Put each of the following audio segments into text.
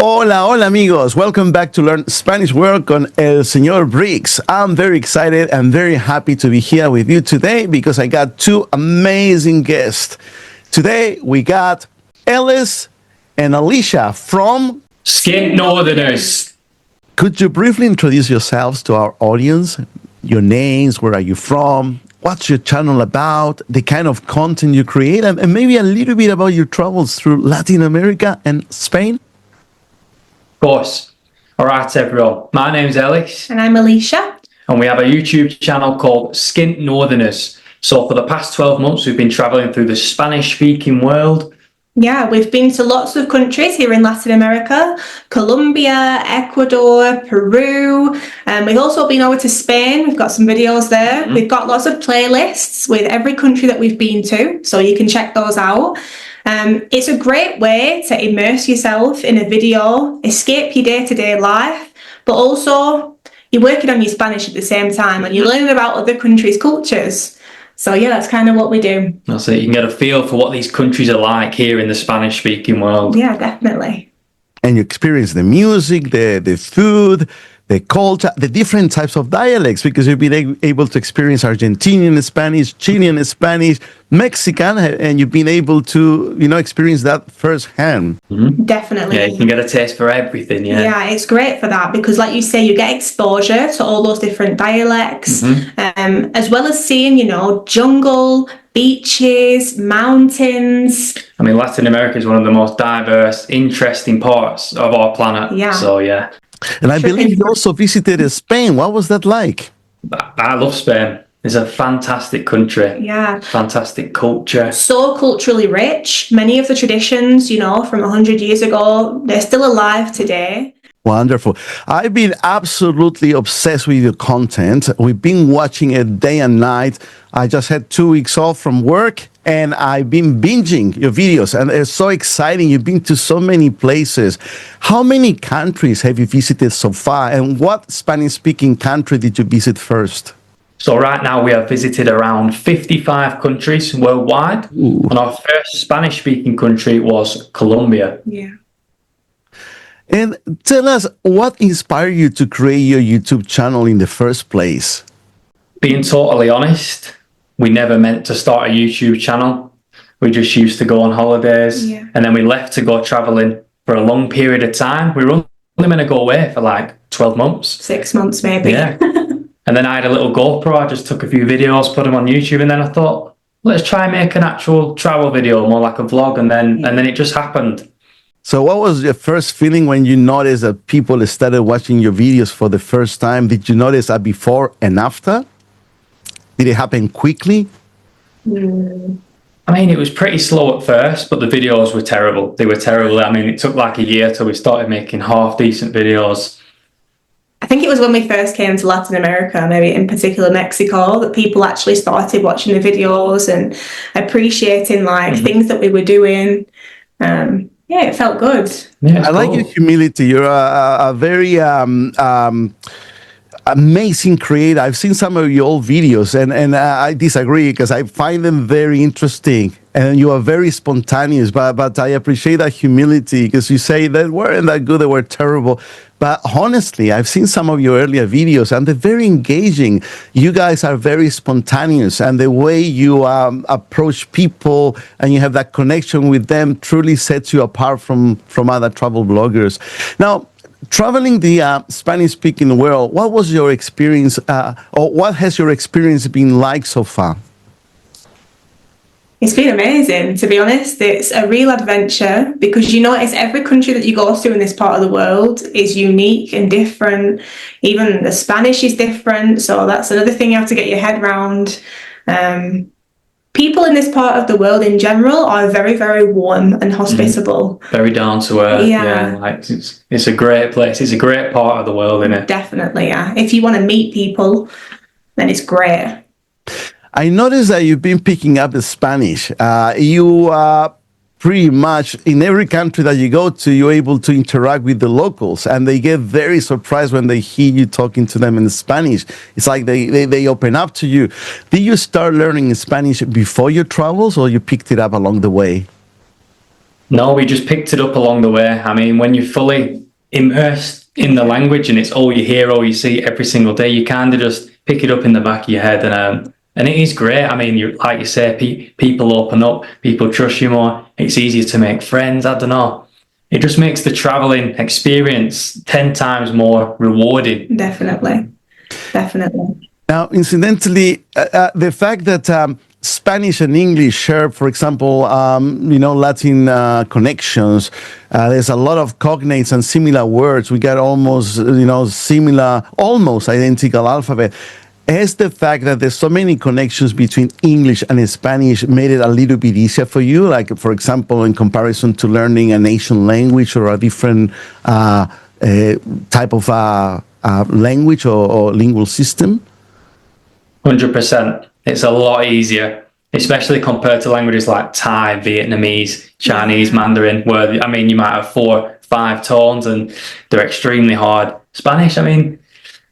Hola, hola amigos. Welcome back to Learn Spanish World con El Señor Briggs. I'm very excited and very happy to be here with you today because I got two amazing guests. Today we got Ellis and Alicia from Skint Northerners. Could you briefly introduce yourselves to our audience? Your names, where are you from? What's your channel about? The kind of content you create, and maybe a little bit about your travels through Latin America and Spain? Of course. All right, everyone. My name's Ellis. And I'm Alicia. And we have a YouTube channel called Skint Northerners. So for the past 12 months, we've been traveling through the Spanish-speaking world. Yeah, we've been to lots of countries here in Latin America, Colombia, Ecuador, Peru. We've also been over to Spain. We've got some videos there. We've got lots of playlists with every country that we've been to, so you can check those out. It's a great way to immerse yourself in a video, escape your day-to-day life, but also you're working on your Spanish at the same time and you're learning about other countries' cultures. So yeah, that's kind of what we do. That's it. You can get a feel for what these countries are like here in the Spanish-speaking world. Yeah, definitely. And you experience the music, the food, the culture, the different types of dialects, because you've been able to experience Argentinian Spanish, Chilean Spanish, Mexican, and you've been able to, experience that firsthand. Definitely. Yeah, you can get a taste for everything, yeah. Yeah, it's great for that because, like you say, you get exposure to all those different dialects, as well as seeing, jungle, beaches, mountains. I mean, Latin America is one of the most diverse, interesting parts of our planet. Yeah. So, yeah. And I believe you also visited Spain. What was that like? I love Spain. It's a fantastic country. Yeah. Fantastic culture. So culturally rich. Many of the traditions, from 100 years ago, they're still alive today. Wonderful. I've been absolutely obsessed with your content. We've been watching it day and night. I just had 2 weeks off from work and I've been binging your videos and it's so exciting. You've been to so many places. How many countries have you visited so far and what Spanish-speaking country did you visit first? So right now we have visited around 55 countries worldwide. Ooh. And our first Spanish-speaking country was Colombia. Yeah. And tell us, what inspired you to create your YouTube channel in the first place? Being totally honest, we never meant to start a YouTube channel. We just used to go on holidays and then we left to go traveling for a long period of time. We were only meant to go away for like 12 months. 6 months maybe. Yeah. And then I had a little GoPro. I just took a few videos, put them on YouTube, and then I thought, let's try and make an actual travel video, more like a vlog. And then it just happened. So what was your first feeling when you noticed that people started watching your videos for the first time? Did you notice a before and after? Did it happen quickly? I mean, it was pretty slow at first, but the videos were terrible. They were terrible. I mean, it took like a year till we started making half-decent videos. I think it was when we first came to Latin America, maybe in particular Mexico, that people actually started watching the videos and appreciating things that we were doing. Yeah, it felt good. Yeah, I like your humility. You're a very amazing creator. I've seen some of your old videos, and I disagree because I find them very interesting. And you are very spontaneous, but I appreciate that humility because you say that weren't that good, they were terrible. But honestly, I've seen some of your earlier videos and they're very engaging. You guys are very spontaneous and the way you approach people and you have that connection with them truly sets you apart from other travel bloggers. Now, traveling the Spanish-speaking world, what was your experience or what has your experience been like so far? It's been amazing, to be honest. It's a real adventure because you notice every country that you go to in this part of the world is unique and different. Even the Spanish is different. So that's another thing you have to get your head around. People in this part of the world in general are very, very warm and hospitable. Very down to earth. Yeah. Like it's a great place. It's a great part of the world, isn't it? Definitely, yeah. If you want to meet people, then it's great. I noticed that you've been picking up the Spanish. You pretty much in every country that you go to, you're able to interact with the locals and they get very surprised when they hear you talking to them in Spanish. It's like they open up to you. Did you start learning Spanish before your travels or you picked it up along the way? No, we just picked it up along the way. I mean, when you're fully immersed in the language and it's all you hear, all you see every single day, you kind of just pick it up in the back of your head, and it is great. I mean, like you say, people open up, people trust you more. It's easier to make friends. I don't know. It just makes the traveling experience 10 times more rewarding. Definitely. Now, incidentally, the fact that Spanish and English share, for example, Latin connections, there's a lot of cognates and similar words. We got almost, similar, almost identical alphabet. Has the fact that there's so many connections between English and Spanish made it a little bit easier for you? Like, for example, in comparison to learning a nation language or a different type of language or lingual system? 100%. It's a lot easier, especially compared to languages like Thai, Vietnamese, Chinese, Mandarin, where, I mean, you might have 4, 5 tones and they're extremely hard. Spanish, I mean,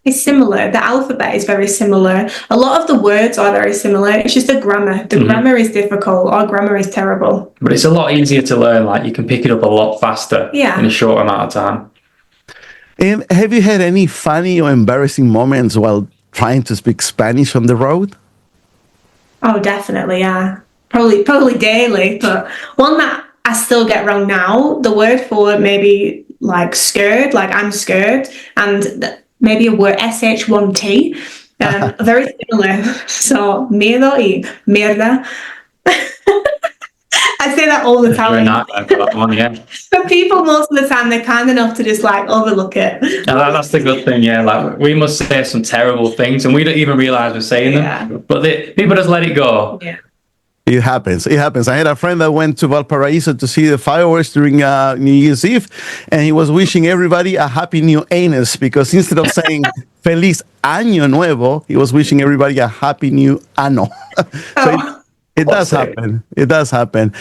it's similar. The alphabet is very similar. A lot of the words are very similar. It's just the grammar. The grammar is difficult. Our grammar is terrible. But it's a lot easier to learn. Like, you can pick it up a lot faster in a short amount of time. And have you had any funny or embarrassing moments while trying to speak Spanish on the road? Oh, definitely, yeah. Probably daily. But one that I still get wrong now, the word for maybe like scared, like I'm scared, and maybe a word SH1T, very similar. So, miedo y mierda. I say that all the time. But people, most of the time, they're kind enough to just like overlook it. And that's the good thing, yeah. Like, we must say some terrible things and we don't even realize we're saying them, but people just let it go. Yeah. It happens. I had a friend that went to Valparaiso to see the fireworks during New Year's Eve, and he was wishing everybody a happy new anus, because instead of saying Feliz Año Nuevo, he was wishing everybody a happy new ano. It does happen. It does happen.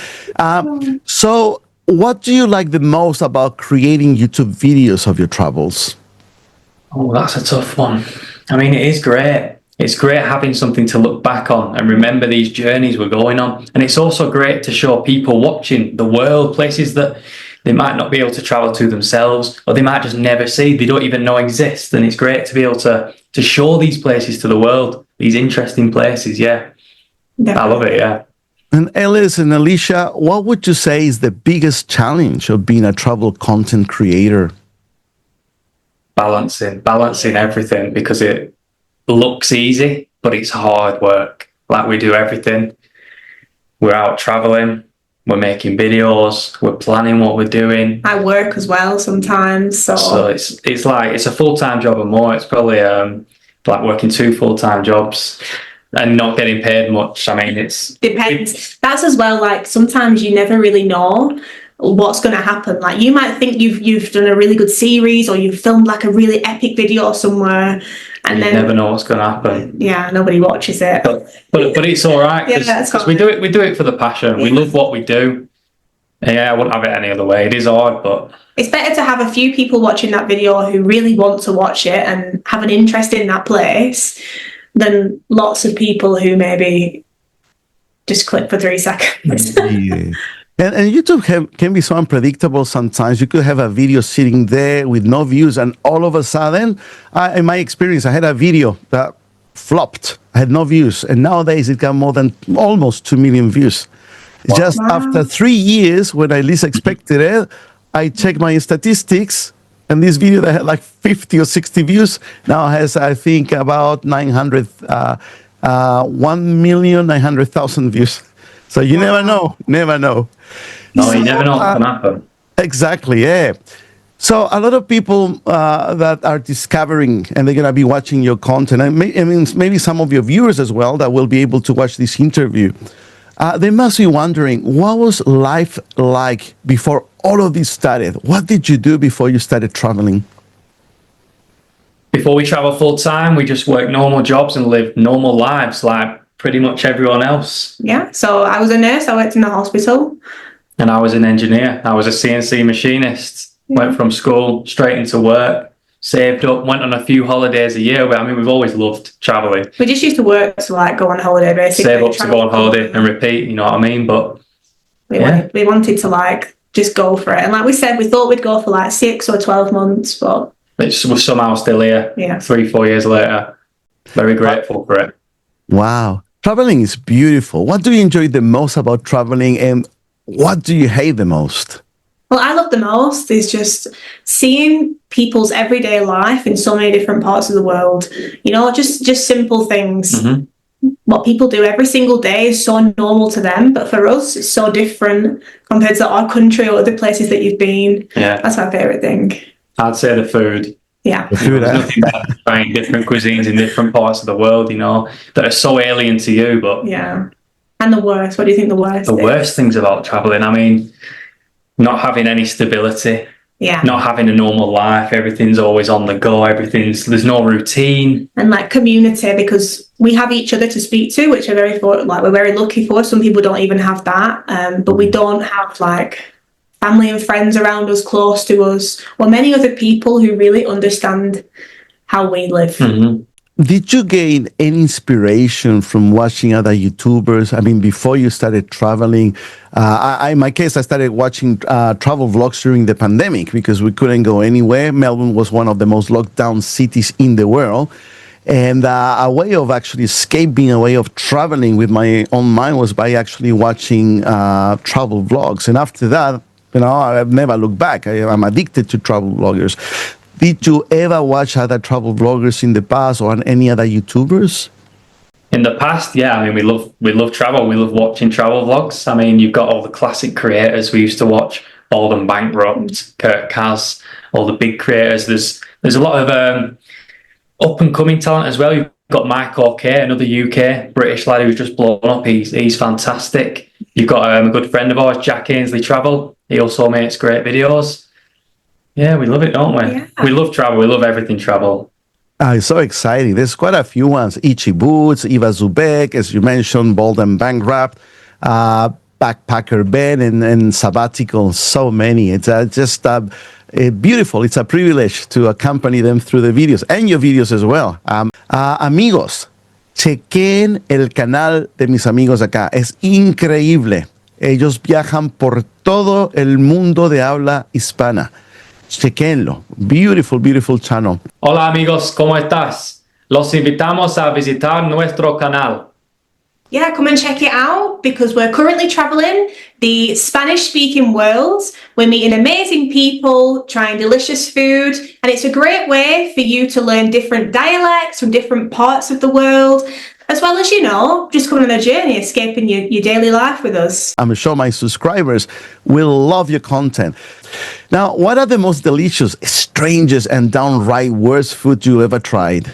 So what do you like the most about creating YouTube videos of your travels? Oh, that's a tough one. I mean, it is great. It's great having something to look back on and remember these journeys we're going on. And it's also great to show people watching the world, places that they might not be able to travel to themselves, or they might just never see, they don't even know exist. And it's great to be able to show these places to the world, these interesting places, yeah. Definitely. I love it, yeah. And Ellis and Alicia, what would you say is the biggest challenge of being a travel content creator? Balancing everything, because it looks easy, but it's hard work. Like, we do everything. We're out traveling, we're making videos, we're planning what we're doing. I work as well sometimes. So it's like, it's a full-time job or more. It's probably like working 2 full-time jobs and not getting paid much. I mean, depends. That's as well, like, sometimes you never really know what's going to happen. Like, you might think you've done a really good series, or you've filmed like a really epic video somewhere, and you then never know what's going to happen. Yeah, nobody watches it. But it's all right, because we do it for the passion. We love what we do. Yeah, I wouldn't have it any other way. It is hard, but it's better to have a few people watching that video who really want to watch it and have an interest in that place, than lots of people who maybe just click for 3 seconds. Yeah. And YouTube can be so unpredictable sometimes. You could have a video sitting there with no views, and all of a sudden, in my experience, I had a video that flopped. I had no views, and nowadays it got more than almost 2 million views. Wow. Just after 3 years, when I least expected it, I checked my statistics, and this video that had like 50 or 60 views now has, I think, about 1,900,000 views. So you never know. No, you never know what's going to happen. Exactly, yeah. So a lot of people that are discovering, and they're going to be watching your content, and maybe some of your viewers as well that will be able to watch this interview, they must be wondering, what was life like before all of this started? What did you do before you started traveling? Before we travel full time, we just worked normal jobs and lived normal lives like pretty much everyone else. Yeah, so I was a nurse, I worked in the hospital. And I was an engineer. I was a CNC machinist. Went from school straight into work, saved up, went on a few holidays a year. But I mean, we've always loved traveling. We just used to work to like go on holiday, basically. Save up to go on holiday and repeat, you know what I mean? But we wanted to like just go for it. And like we said, we thought we'd go for like 6 or 12 months, but we're somehow still here. Yeah. 3-4 years later. Very grateful for it. Wow. Traveling is beautiful. What do you enjoy the most about traveling, and what do you hate the most? Well, I love the most is just seeing people's everyday life in so many different parts of the world. You know, just simple things. Mm-hmm. What people do every single day is so normal to them, but for us, it's so different compared to our country or other places that you've been. Yeah. That's my favourite thing. I'd say the food. Yeah. The food, There's nothing better than trying different cuisines in different parts of the world, you know, that are so alien to you. But Yeah. And the worst, what do you think the worst the is? worst things about traveling, I mean, not having any stability, Yeah. not having a normal life, everything's always on the go, there's no routine. And like community, because we have each other to speak to, which we're very lucky for. Some people don't even have that, but we don't have like family and friends around us, close to us, or many other people who really understand how we live. Mm-hmm. Did you gain any inspiration from watching other YouTubers? I mean, before you started traveling, in my case, I started watching travel vlogs during the pandemic because we couldn't go anywhere. Melbourne was one of the most locked down cities in the world. And a way of actually escaping, a way of traveling with my own mind was by actually watching travel vlogs. And after that, you know, I've never looked back. I'm addicted to travel vloggers. Did you ever watch other travel vloggers in the past or any other YouTubers? In the past, yeah, I mean, we love travel. We love watching travel vlogs. I mean, you've got all the classic creators we used to watch, Bald and Bankrupt, Kurt Kaz, all the big creators. There's a lot of up and coming talent as well. You've got Mike O'Kay, another UK British lad who's just blown up. He's fantastic. You've got a good friend of ours, Jack Ainsley Travel. He also makes great videos. Yeah, we love it, don't we? Yeah. We love travel. We love everything travel. It's so exciting. There's quite a few ones. Ichi Boots, Eva Zubek, as you mentioned, Bold and Bankrupt, Backpacker Ben, and Sabbatical. So many. It's just beautiful. It's a privilege to accompany them through the videos and your videos as well. Amigos, chequen el canal de mis amigos acá. Es increíble. Ellos viajan por todo el mundo de habla hispana. Chequenlo. Beautiful, beautiful channel. Hola amigos, ¿cómo estás? Los invitamos a visitar nuestro canal. Yeah, come and check it out because we're currently traveling the Spanish-speaking world. We're meeting amazing people, trying delicious food, and it's a great way for you to learn different dialects from different parts of the world, as well as, you know, just coming on a journey, escaping your daily life with us. I'm sure my subscribers will love your content. Now, what are the most delicious, strangest, and downright worst food you ever tried?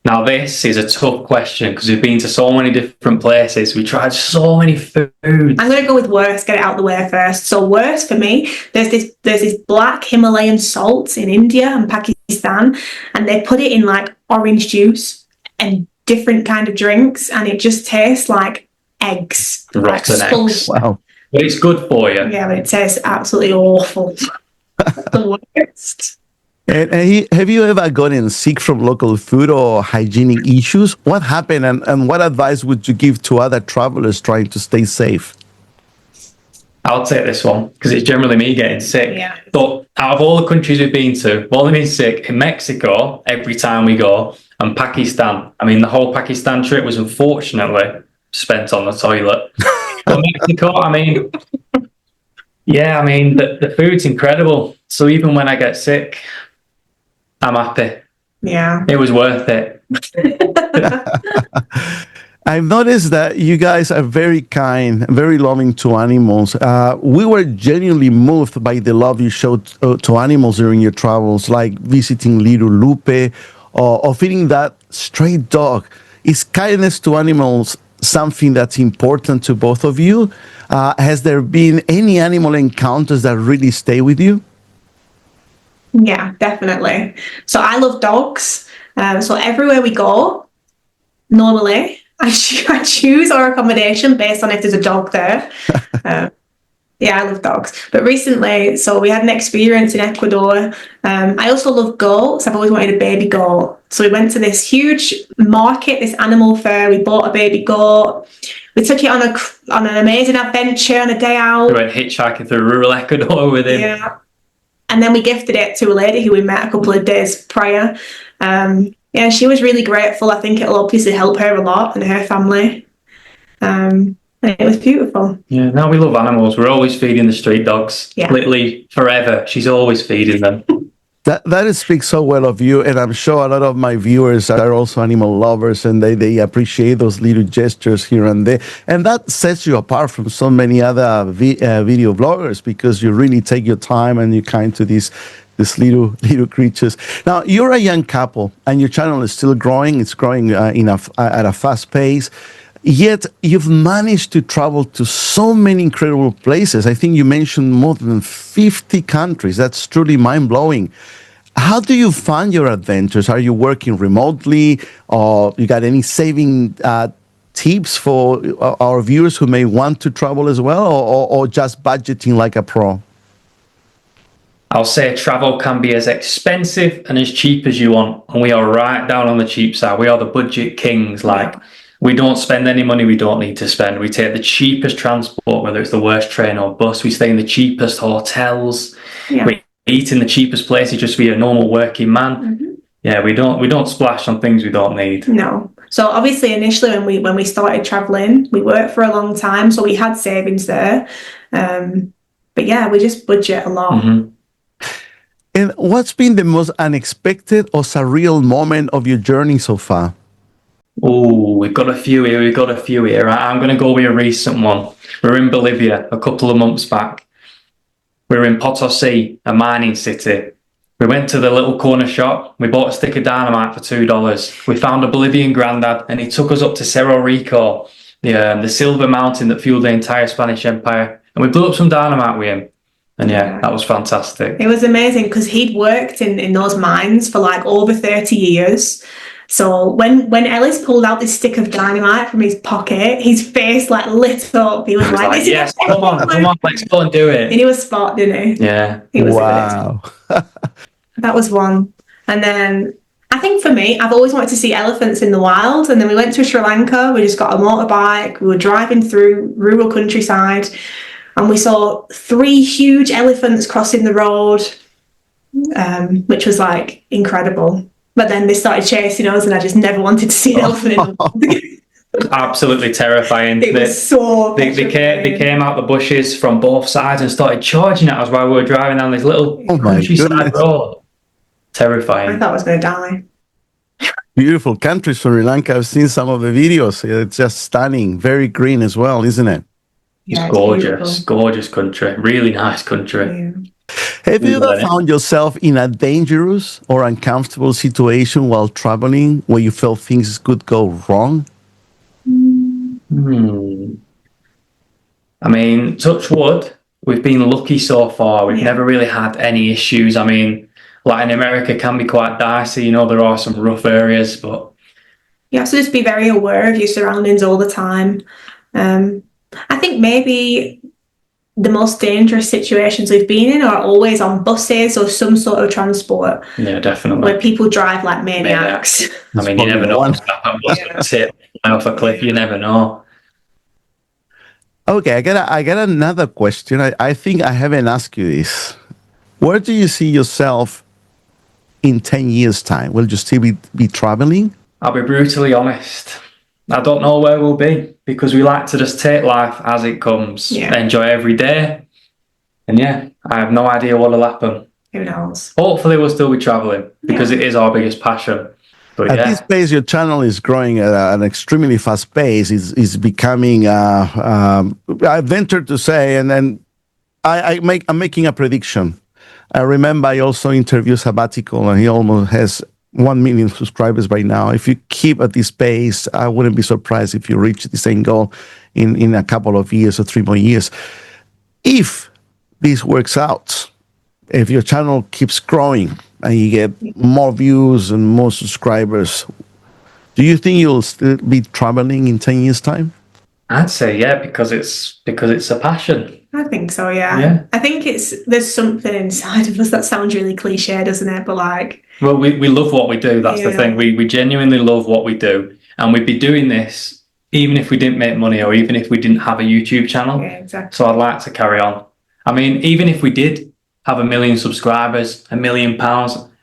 Now, this is a tough question because we've been to so many different places. We tried so many foods. I'm going to go with worst, get it out of the way first. So worst for me, there's this black Himalayan salt in India and Pakistan, and they put it in like orange juice and different kind of drinks, and it just tastes like eggs. Rotten like eggs. Wow. But it's good for you. Yeah, but it tastes absolutely awful. The worst. And have you ever gotten sick from local food or hygienic issues? What happened, and what advice would you give to other travelers trying to stay safe? I'll take this one because it's generally me getting sick. Yeah. But out of all the countries we've been to, we've only been sick in Mexico every time we go, and Pakistan. I mean, the whole Pakistan trip was unfortunately spent on the toilet. But Mexico, I mean, yeah, I mean, the food's incredible. So even when I get sick, I'm happy. Yeah. It was worth it. I've noticed that you guys are very kind, very loving to animals. We were genuinely moved by the love you showed to animals during your travels, like visiting little Lupe or feeding that stray dog. Is kindness to animals something that's important to both of you? Has there been any animal encounters that really stay with you? Yeah, definitely. So I love dogs. So everywhere we go, normally I choose our accommodation based on if there's a dog there. Yeah, I love dogs. But recently, so we had an experience in Ecuador. I also love goats. I've always wanted a baby goat. So we went to this huge market, this animal fair. We bought a baby goat. We took it on an amazing adventure on a day out. We went hitchhiking through rural Ecuador with him. Yeah. And then we gifted it to a lady who we met a couple of days prior. Yeah, she was really grateful. I think it'll obviously help her a lot and her family. And it was beautiful. Yeah, no, we love animals. We're always feeding the street dogs. Yeah. Literally forever. She's always feeding them. That speaks so well of you, and I'm sure a lot of my viewers are also animal lovers, and they appreciate those little gestures here and there, and that sets you apart from so many other video bloggers, because you really take your time and you're kind to these little creatures. Now, you're a young couple, and your channel is still growing. It's growing at a fast pace. Yet you've managed to travel to so many incredible places. I think you mentioned more than 50 countries. That's truly mind-blowing. How do you fund your adventures? Are you working remotely, or you got any saving tips for our viewers who may want to travel as well, or just budgeting like a pro? I'll say travel can be as expensive and as cheap as you want. And we are right down on the cheap side. We are the budget kings. We don't spend any money we don't need to spend. We take the cheapest transport, whether it's the worst train or bus. We stay in the cheapest hotels. Yeah. We eat in the cheapest places just to be a normal working man. Mm-hmm. Yeah, we don't splash on things we don't need. No. So obviously initially when we started traveling, we worked for a long time, so we had savings there. But yeah, we just budget a lot. Mm-hmm. And what's been the most unexpected or surreal moment of your journey so far? Oh, we've got a few here. I'm going to go with a recent one. We were in Bolivia a couple of months back. We were in Potosi, a mining city. We went to the little corner shop. We bought a stick of dynamite for $2. We found a Bolivian granddad, and he took us up to Cerro Rico, the silver mountain that fueled the entire Spanish Empire. And we blew up some dynamite with him. And yeah, that was fantastic. It was amazing because he'd worked in those mines for like over 30 years. So when Ellis pulled out this stick of dynamite from his pocket, his face like lit up. He was like, yes, come on, let's go and do it. And he was spot, didn't he? Yeah. He was wow. That was one. And then I think for me, I've always wanted to see elephants in the wild. And then we went to Sri Lanka. We just got a motorbike. We were driving through rural countryside, and we saw 3 huge elephants crossing the road, which was like incredible. But then they started chasing us, and I just never wanted to see an elephant. Absolutely terrifying. It was so they came out the bushes from both sides and started charging at us while we were driving down this little countryside road. Terrifying. I thought I was going to die. Beautiful country, Sri Lanka. I've seen some of the videos. It's just stunning. Very green as well, isn't it? Yeah, it's gorgeous country. Really nice country. Yeah. Have you ever found yourself in a dangerous or uncomfortable situation while traveling where you felt things could go wrong? I mean, touch wood, we've been lucky so far. We've never really had any issues. I mean, Latin America can be quite dicey. There are some rough areas, but... You have to just be very aware of your surroundings all the time. I think maybe the most dangerous situations we've been in are always on buses or some sort of transport. Yeah, definitely. Where people drive like maniacs. I mean, you never know what's going to hit off a cliff. You never know. Okay, I got another question. I think I haven't asked you this. Where do you see yourself in 10 years' time? Will you still be traveling? I'll be brutally honest. I don't know where we'll be, because we like to just take life as it comes, enjoy every day. And yeah, I have no idea what will happen. Who knows? Hopefully we'll still be traveling, because it is our biggest passion. But at this pace, your channel is growing at an extremely fast pace. It's becoming, I venture to say, and then I'm making a prediction. I remember I also interviewed Sabbatical, and he almost has 1 million subscribers by now. If you keep at this pace, I wouldn't be surprised if you reach the same goal in a couple of years or 3 more years. If this works out, if your channel keeps growing and you get more views and more subscribers, do you think you'll still be traveling in 10 years' time? I'd say because it's a passion. I think so, yeah. I think there's something inside of us that sounds really cliche, doesn't it? But well, we love what we do. That's the thing. We genuinely love what we do, and we'd be doing this even if we didn't make money or even if we didn't have a YouTube channel. Yeah, exactly. So I'd like to carry on. I mean, even if we did have 1 million subscribers, £1 million,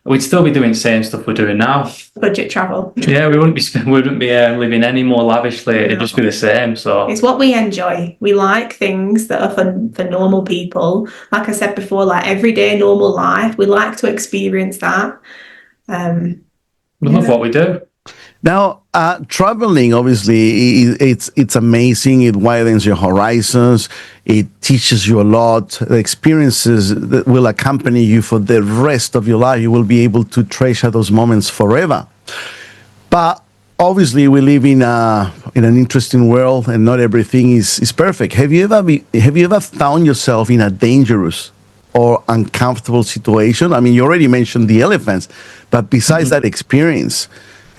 we'd still be doing the same stuff we're doing now. Budget travel. Yeah, we wouldn't be living any more lavishly. It'd just be the same. So it's what we enjoy. We like things that are for normal people. Like I said before, like everyday normal life. We like to experience that. We love what we do. Now, traveling, obviously, it's amazing. It widens your horizons. It teaches you a lot. The experiences that will accompany you for the rest of your life. You will be able to treasure those moments forever. But obviously, we live in an interesting world, and not everything is perfect. Have you ever found yourself in a dangerous or uncomfortable situation? I mean, you already mentioned the elephants, but besides that experience,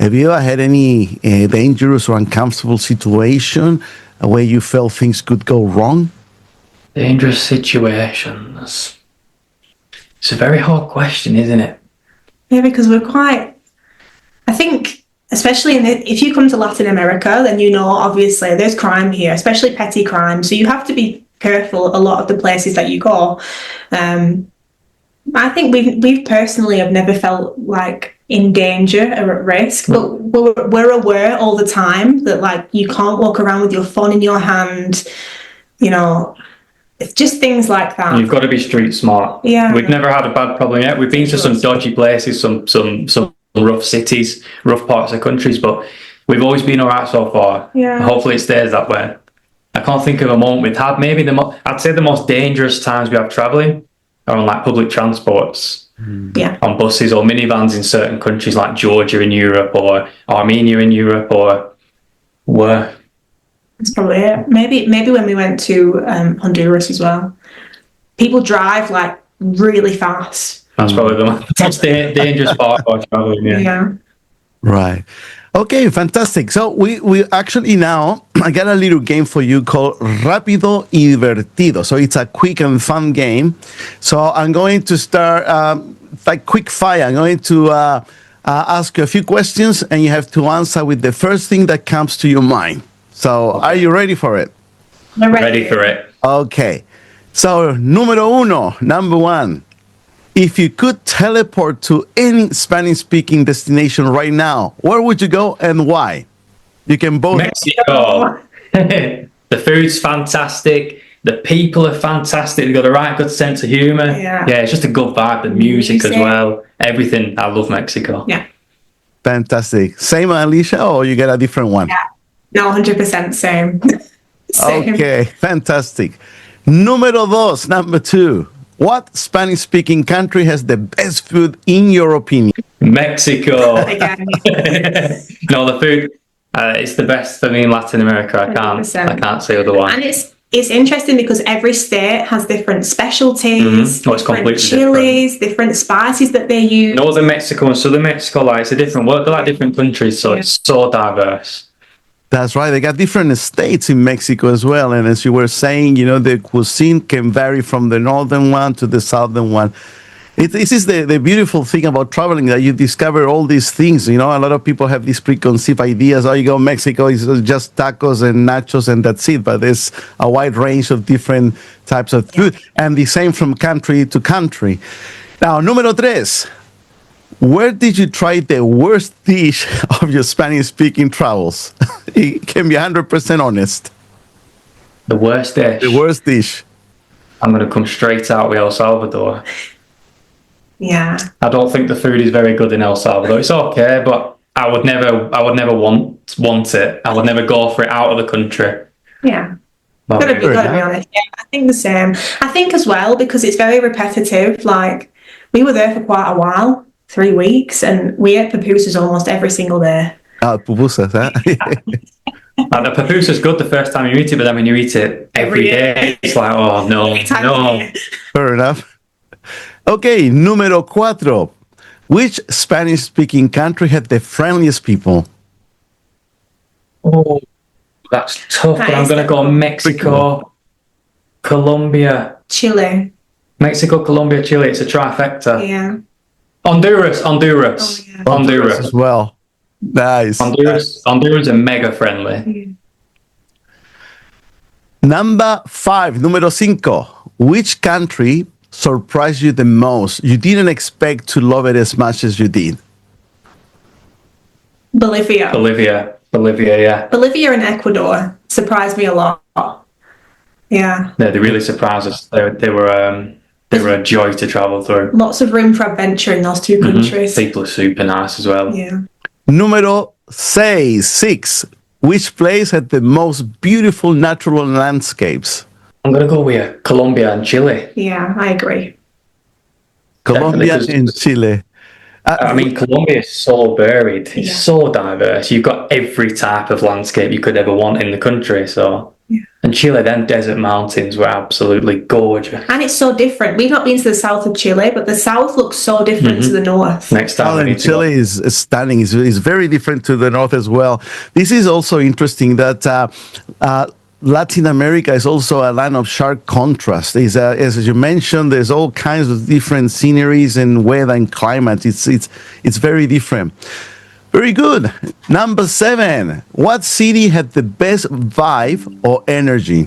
have you ever had any dangerous or uncomfortable situation where you felt things could go wrong? Dangerous situations. It's a very hard question, isn't it? Yeah, because I think, especially if you come to Latin America, then you know, obviously, there's crime here, especially petty crime. So you have to be careful a lot of the places that you go. I think we've personally have never felt like in danger or at risk, but we're aware all the time that like you can't walk around with your phone in your hand, you know, it's just things like that. You've got to be street smart. Yeah, we've never had a bad problem yet. We've been to some dodgy places, some rough cities, rough parts of countries, but we've always been all right so far. Yeah, hopefully it stays that way. I can't think of a moment we've had. Maybe I'd say the most dangerous times we have traveling are on like public transports. Yeah, on buses or minivans in certain countries like Georgia in Europe or Armenia in Europe or where. That's probably it. Maybe when we went to Honduras as well. People drive like really fast. That's probably the most dangerous part of traveling. Yeah. Right. Okay, fantastic. So we actually now, I got a little game for you called Rapido y Divertido. So it's a quick and fun game. So I'm going to start like quick fire. I'm going to ask you a few questions and you have to answer with the first thing that comes to your mind. So Are you ready for it? I'm ready for it. Okay. So number one. If you could teleport to any Spanish-speaking destination right now, where would you go and why? You can both. Mexico. The food's fantastic. The people are fantastic. They've got a right good sense of humour. Yeah, it's just a good vibe. The music as well. Everything. I love Mexico. Yeah. Fantastic. Same, Alicia, or you get a different one? Yeah. No, 100% same. Same. Okay, fantastic. Number two. What Spanish-speaking country has the best food in your opinion? Mexico. Again. No, the food. It's the best for me in Latin America. I can't say otherwise. And it's interesting because every state has different specialties, different chilies, different spices that they use. Northern Mexico and Southern Mexico, like it's a different world. They're like different countries, so it's so diverse. That's right. They got different states in Mexico as well. And as you were saying, you know, the cuisine can vary from the northern one to the southern one. This is the beautiful thing about traveling, that you discover all these things. You know, a lot of people have these preconceived ideas. Oh, you go to Mexico, it's just tacos and nachos and that's it. But there's a wide range of different types of food. And the same from country to country. Now, número tres. Where did you try the worst dish of your Spanish-speaking travels? It can be 100% honest. The worst dish? The worst dish. I'm going to come straight out with El Salvador. Yeah. I don't think the food is very good in El Salvador. It's okay, but I would never want it. I would never go for it out of the country. Yeah. Gotta be honest. Yeah, I think the same. I think as well, because it's very repetitive. Like, we were there for quite a while. 3 weeks, and we ate pupusas almost every single day. Pupusas, huh? The pupusa's good the first time you eat it, but then when you eat it every day, it's like, oh, no. Fair enough. Okay, número cuatro. Which Spanish-speaking country had the friendliest people? Oh, that's tough, but I'm going to go Mexico, Colombia. Chile. Mexico, Colombia, Chile. It's a trifecta. Yeah. Honduras. Oh, yeah. Honduras as well. Nice. Honduras are mega friendly. Number 5, número 5. Which country surprised you the most? You didn't expect to love it as much as you did. Bolivia. Yeah. Bolivia and Ecuador surprised me a lot. Yeah. No, they really surprised us. They were a joy to travel through. Lots of room for adventure in those two countries. People are super nice as well. Yeah. Número 6. Which place had the most beautiful natural landscapes? I'm going to go with Colombia and Chile. Yeah, I agree. Colombia and Chile. I mean, Colombia is so varied. It's so diverse. You've got every type of landscape you could ever want in the country. And Chile, then desert mountains were absolutely gorgeous. And it's so different. We've not been to the south of Chile, but the south looks so different to the north. Next time, Chile is stunning. It's very different to the north as well. This is also interesting that Latin America is also a land of sharp contrast. As you mentioned, there's all kinds of different sceneries and weather and climate. It's very different. Very good. Number 7. What city had the best vibe or energy?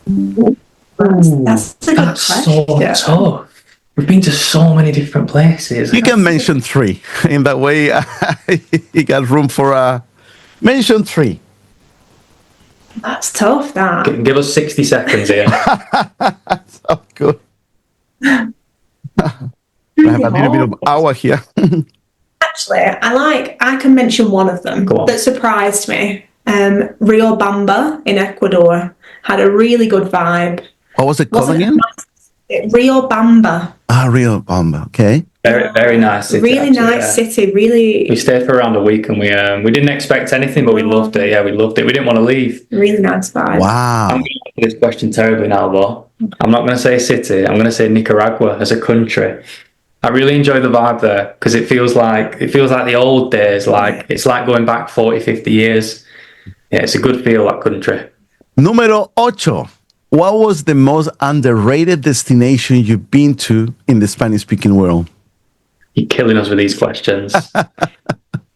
That's a good question. So tough. We've been to so many different places. You can mention 3. In that way, you got room for mention 3. That's tough, that. Give us 60 seconds here. So good. I have a little bit of hour here. Actually, I can mention one of them that surprised me. Riobamba in Ecuador had a really good vibe. What was it called again? Riobamba. Riobamba. Okay. Very, very nice city. Really nice city. Really. We stayed for around a week and we didn't expect anything, but we loved it. Yeah, we loved it. We didn't want to leave. Really nice vibe. Wow. I'm going to answer this question terribly now, though. I'm not going to say city. I'm going to say Nicaragua as a country. I really enjoy the vibe there because it feels like the old days. Like it's like going back 40, 50 years. Yeah, it's a good feel, that country. Número 8. What was the most underrated destination you've been to in the Spanish-speaking world? You're killing us with these questions. I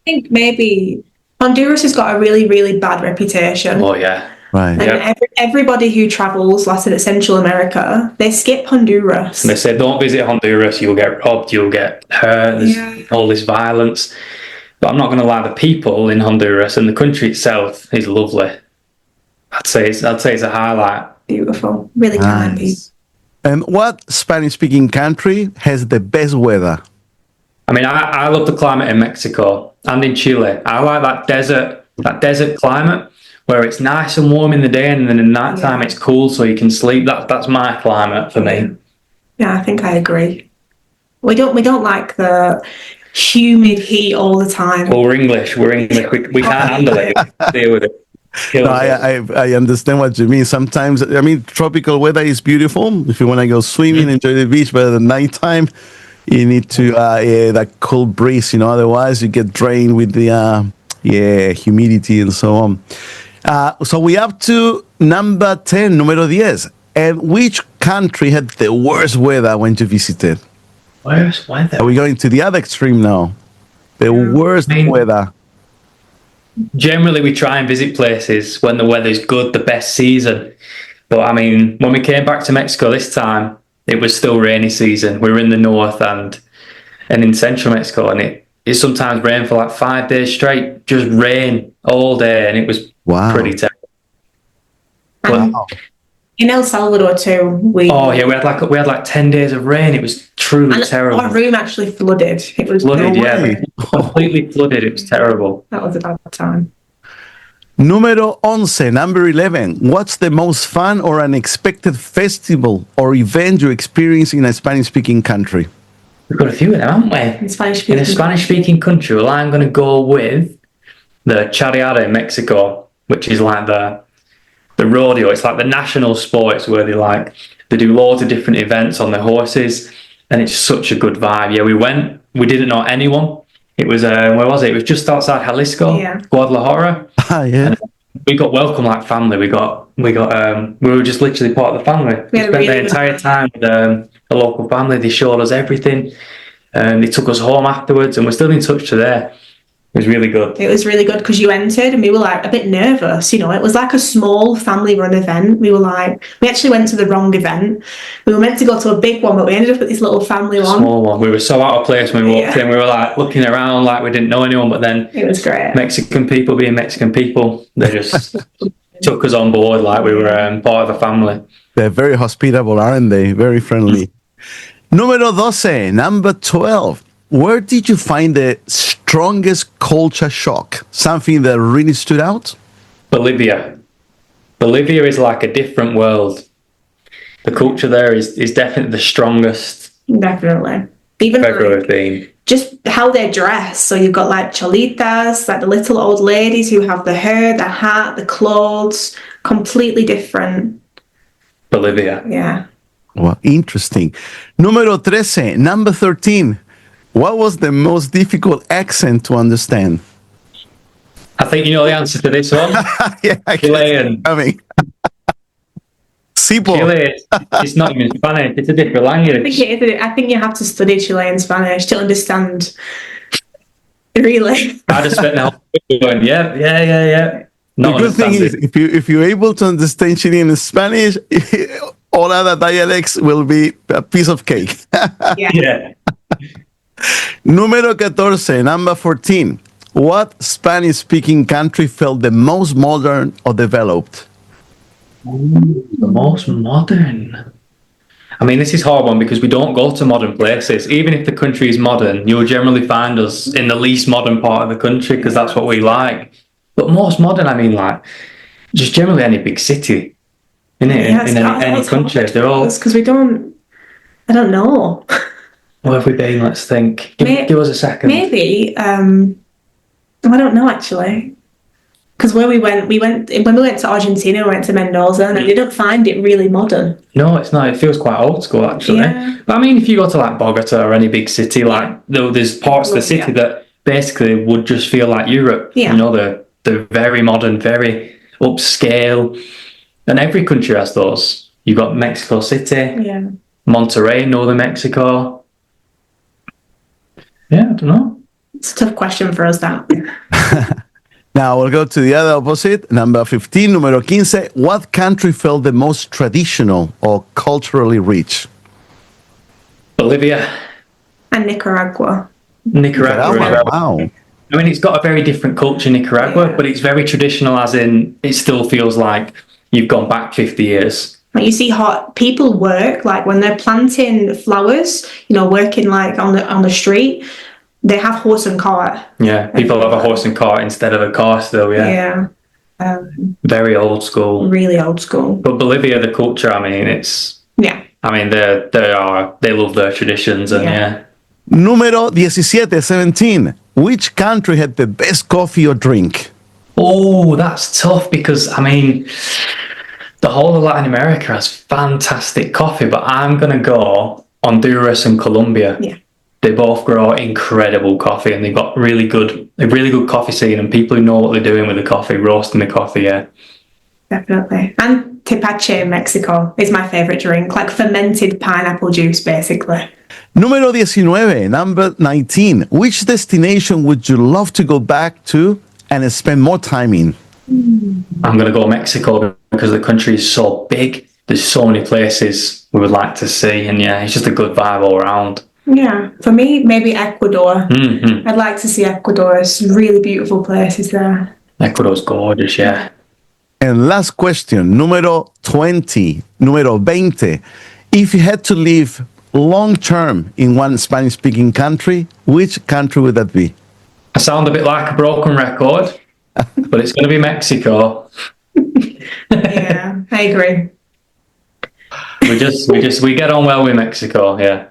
think maybe Honduras has got a really, really bad reputation. Oh, yeah. Right. And everybody who travels, like I said, at Central America, they skip Honduras. They say, don't visit Honduras, you'll get robbed, you'll get hurt, there's all this violence. But I'm not going to lie, the people in Honduras and the country itself is lovely. I'd say it's a highlight. Beautiful. Really kind people. And what Spanish-speaking country has the best weather? I mean, I love the climate in Mexico and in Chile. I like that desert climate where it's nice and warm in the day and then in the night time it's cool so you can sleep. That's my climate for me. Yeah, I think I agree. We don't like the humid heat all the time. Well, we're English. We can't handle it. Deal with it. No, I understand what you mean. Sometimes, I mean, tropical weather is beautiful. If you want to go swimming, enjoy the beach, but at the nighttime, you need to that cool breeze. Otherwise you get drained with the humidity and so on. So we up to number 10, número 10. And which country had the worst weather when you visited? Worst weather? Are we going to the other extreme now? The worst weather. Generally, we try and visit places when the weather's good, the best season. But I mean, when we came back to Mexico this time, it was still rainy season. We were in the north and in central Mexico, and it sometimes rained for like 5 days straight, just rain all day, and it was pretty terrible. Wow. In El Salvador too, we had like 10 days of rain. It was truly terrible. Our room actually flooded. It was flooded, completely flooded. It was terrible. That was a bad time. Número 11, number 11. What's the most fun or unexpected festival or event you experience in a Spanish-speaking country? We've got a few of them, haven't we? In a Spanish-speaking country, well, I'm going to go with the Charreada in Mexico, which is like the rodeo. It's like the national sports where they do loads of different events on their horses, and it's such a good vibe. Yeah, we went. We didn't know anyone. It was where was it? It was just outside Jalisco, Guadalajara. And we got welcomed like family. We were just literally part of the family. We spent the entire time with a local family. They showed us everything, and they took us home afterwards, and we're still in touch today. It was really good. It was really good because you entered and we were like a bit nervous, you know. It was like a small family run event. We actually went to the wrong event. We were meant to go to a big one, but we ended up at this little family one. Small one. We were so out of place when we walked in. We were like looking around like we didn't know anyone, but then it was great. Mexican people being Mexican people, they just took us on board like we were part of the family. They're very hospitable, aren't they? Very friendly. Número 12, number 12. Where did you find the strongest culture shock? Something that really stood out? Bolivia. Bolivia is like a different world. The culture there is definitely the strongest. Definitely. Even I've ever been. Just how they dress. So you've got like cholitas, like the little old ladies who have the hair, the hat, the clothes, completely different. Bolivia. Yeah. Well, interesting. Número 13, number 13. What was the most difficult accent to understand? I think you know the answer to this one. Yeah, Chilean. I mean, Sipo. Chile, it's not even Spanish. It's a different language. I think you have to study Chilean Spanish to understand. Really. I just spent the whole week going, yeah. The good thing is, if you're able to understand Chilean and Spanish, all other dialects will be a piece of cake. Yeah. Número 14, number 14. What Spanish-speaking country felt the most modern or developed? The most modern. I mean, this is a hard one because we don't go to modern places. Even if the country is modern, you'll generally find us in the least modern part of the country because that's what we like. But most modern, I mean, like, just generally any big city, in any country. They're all... Because I don't know. Where have we been? Let's think. Give us a second. Maybe, I don't know actually. Because when we went to Argentina, we went to Mendoza, and I didn't find it really modern. No, it's not. It feels quite old school, actually. Yeah. But I mean, if you go to like Bogota or any big city, like there's parts of the city that basically would just feel like Europe. Yeah. You know, they're very modern, very upscale, and every country has those. You've got Mexico City, Monterrey, northern Mexico. Yeah, I don't know. It's a tough question for us, that. Now we'll go to the other opposite, number 15, número 15. What country felt the most traditional or culturally rich? Bolivia. And Nicaragua. Nicaragua. Wow. I mean, it's got a very different culture, Nicaragua, but it's very traditional, as in it still feels like you've gone back 50 years. You see people work, like when they're planting flowers, working like on the street, they have horse and cart. Yeah, people have a horse and cart instead of a car still, Yeah. Very old school. Really old school. But Bolivia, the culture, I mean, it's... Yeah. I mean, they love their traditions and Número 17. Which country had the best coffee or drink? Oh, that's tough because, I mean... The whole of Latin America has fantastic coffee, but I'm going to go Honduras and Colombia. Yeah. They both grow incredible coffee and they've got a really good coffee scene and people who know what they're doing with the coffee, roasting the coffee, yeah. Definitely. And tepache in Mexico is my favourite drink, like fermented pineapple juice, basically. Número 19, number 19. Which destination would you love to go back to and spend more time in? I'm going to go Mexico because the country is so big. There's so many places we would like to see, and it's just a good vibe all around. Yeah, for me, maybe Ecuador. Mm-hmm. I'd like to see Ecuador. It's really beautiful places there. Ecuador's gorgeous, yeah. And last question, número 20, número 20. If you had to live long term in one Spanish-speaking country, which country would that be? I sound a bit like a broken record. But it's going to be Mexico. Yeah, I agree. We get on well with Mexico, yeah.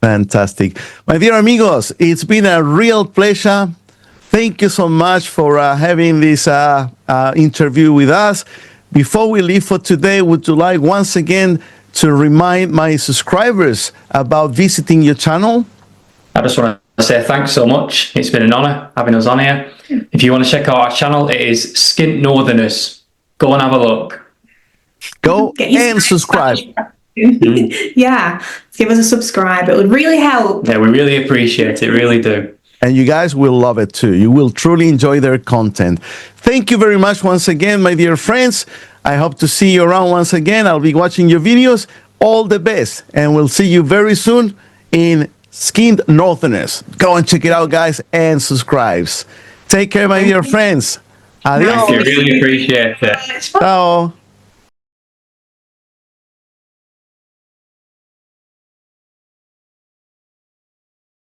Fantastic. My dear amigos, it's been a real pleasure. Thank you so much for having this interview with us. Before we leave for today, would you like once again to remind my subscribers about visiting your channel? I just want to say thanks so much. It's been an honour having us on here. If you want to check out our channel, it is Skint Northerners. Go and have a look. Go and subscribe. Yeah, give us a subscribe. It would really help. Yeah, we really appreciate it. Really do. and you guys will love it too. You will truly enjoy their content. Thank you very much once again, my dear friends. I hope to see you around once again. I'll be watching your videos. All the best, and we'll see you very soon in Skint Northerners. Go and check it out, guys, and subscribe. Take care, my dear friends. Adios. Thank you. Really appreciate it. Ciao.